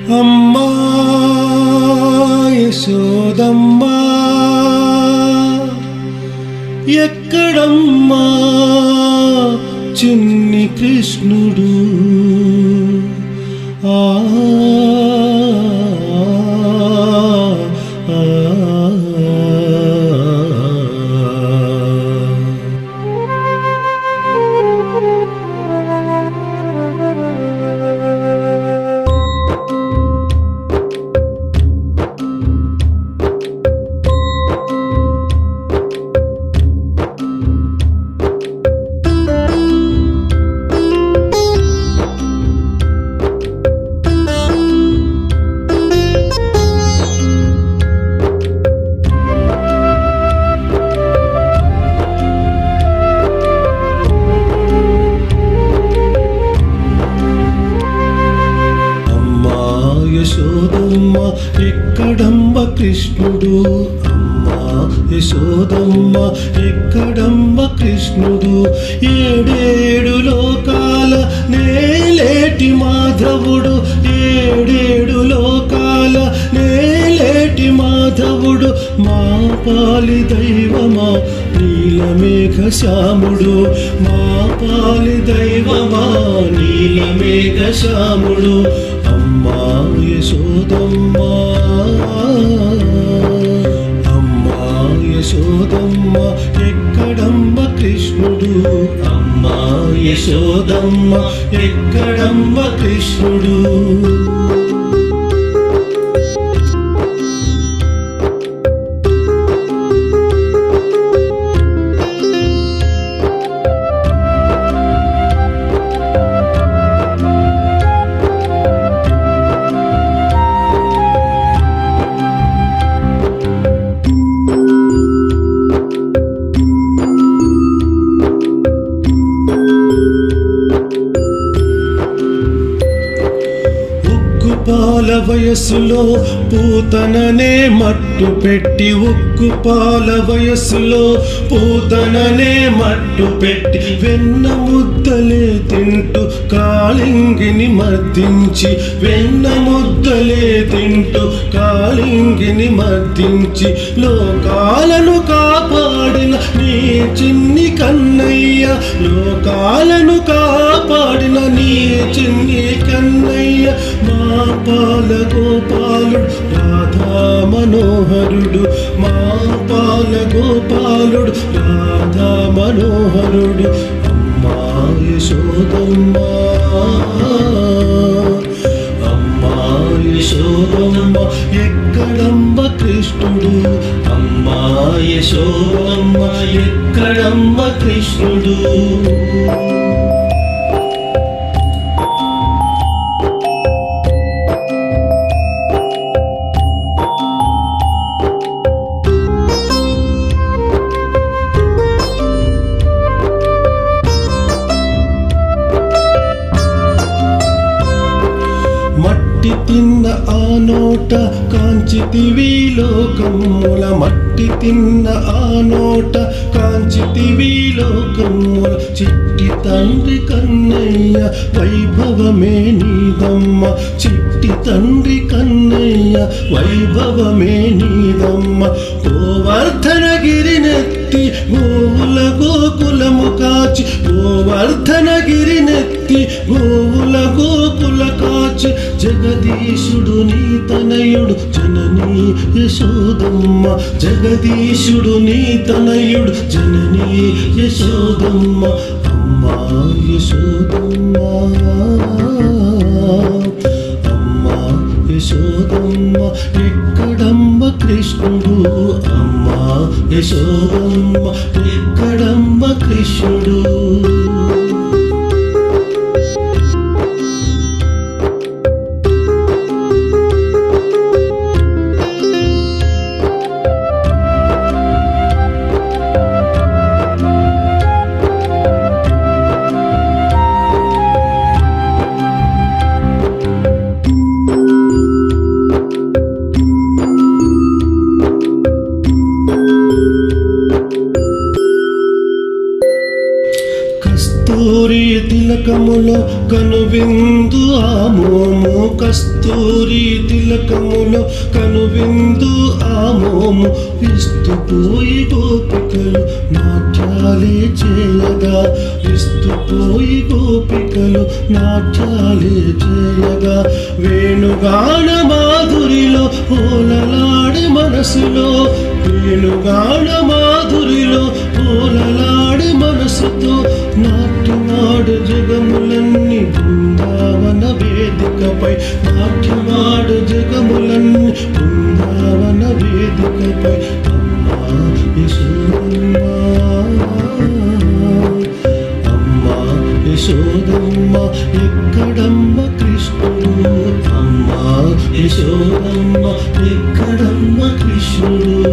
అమ్మా యశోదమ్మా ఎక్కడమ్మా చిన్ని కృష్ణుడు ఆ యశోదమ్మ ఎక్కడమ్మ కృష్ణుడు అమ్మా యశోదమ్మ ఎక్కడమ్మ కృష్ణుడు ఏడేడు లోకాల నేలేటి మాధవుడు ఏడేడు లోకాల నేలేటి మాధవుడు మా పాలి దైవమా నీలమేఘ శ్యాముడు మా పాలి దైవమా నీలమేఘ శ్యాముడు అమ్మా యశోదమ్మ అమ్మా యశోదమ్మ ఎక్కడమ్మ కృష్ణుడు అమ్మా యశోదమ్మ ఎక్కడమ్మ కృష్ణుడు పాల వయస్సులో పూతననే మట్టు పెట్టి ఉక్కు పాల వయస్సులో పూతననే మట్టు పెట్టి వెన్న ముద్దలే తింటూ కాళింగిని మర్దించి వెన్న ముద్దలే తింటూ కాళింగిని మర్దించి లోకాలను కాపాడిన నీ చిన్ని కన్నయ్య లోకాలను కాపాడిన నీ చిన్ని కన్నయ్య మా పాల గోపాలుడు రాధా మనోహరుడు మా పాల గోపాలుడు రాధా మనోహరుడు అమ్మా యశోదమ్మ అమ్మా యశోదమ్మ ఎక్కడమ్మ కృష్ణుడు అమ్మా యశోదమ్మ ఎక్కడమ్మ కృష్ణుడు మట్టి తిన్న ఆ నోట కాంచితివి లోకముల మట్టి తిన్న ఆ నోట కాంచితివి లోకముల చిట్టి తండ్రి కన్నయ్య వైభవమే నీదమ్మ చిట్టి తండ్రి కన్నయ్య వైభవమే నీదమ్మ గోవర్ధనగిరినెత్తి గోవుల గోకులము కాచి గోవర్ధనగిరినెత్తి గోవుల గోకుల కాచి జగదీశుడు నీ తనయుడు జననీ యశోదమ్మ జగదీశుడు నీ తనయుడు జననీ యశోదమ్మ అమ్మా యశోదమ్మ అమ్మా యశోదమ్మ ఎక్కడమ్మ కృష్ణుడు అమ్మా యశోదమ్మ ఎక్కడమ్మ కృష్ణుడు తిలకములో కనువిందు ఆమోము కస్తూరి తిలకములో కనువిందు ఆమోము విస్తుపోయి గోపికలు నాట్యాలే చేయగా విస్తుపోయి గోపికలు నాట్యాలే చేయగా వేణుగాన మాధురిలో ఓలలాడే మనసులో వేణుగాన మాధురిలో ఓలలాడే మనసుతో నాట్యమాడు జగములన్నీ బృందావన వేదికపై నాట్యమాడు జగములన్నీ బృందావన వేదికపై అమ్మా యశోదమ్మ అమ్మా యశోదమ్మ ఎక్కడమ్మ కృష్ణుడు అమ్మా యశోదమ్మ ఎక్కడమ్మ కృష్ణుడు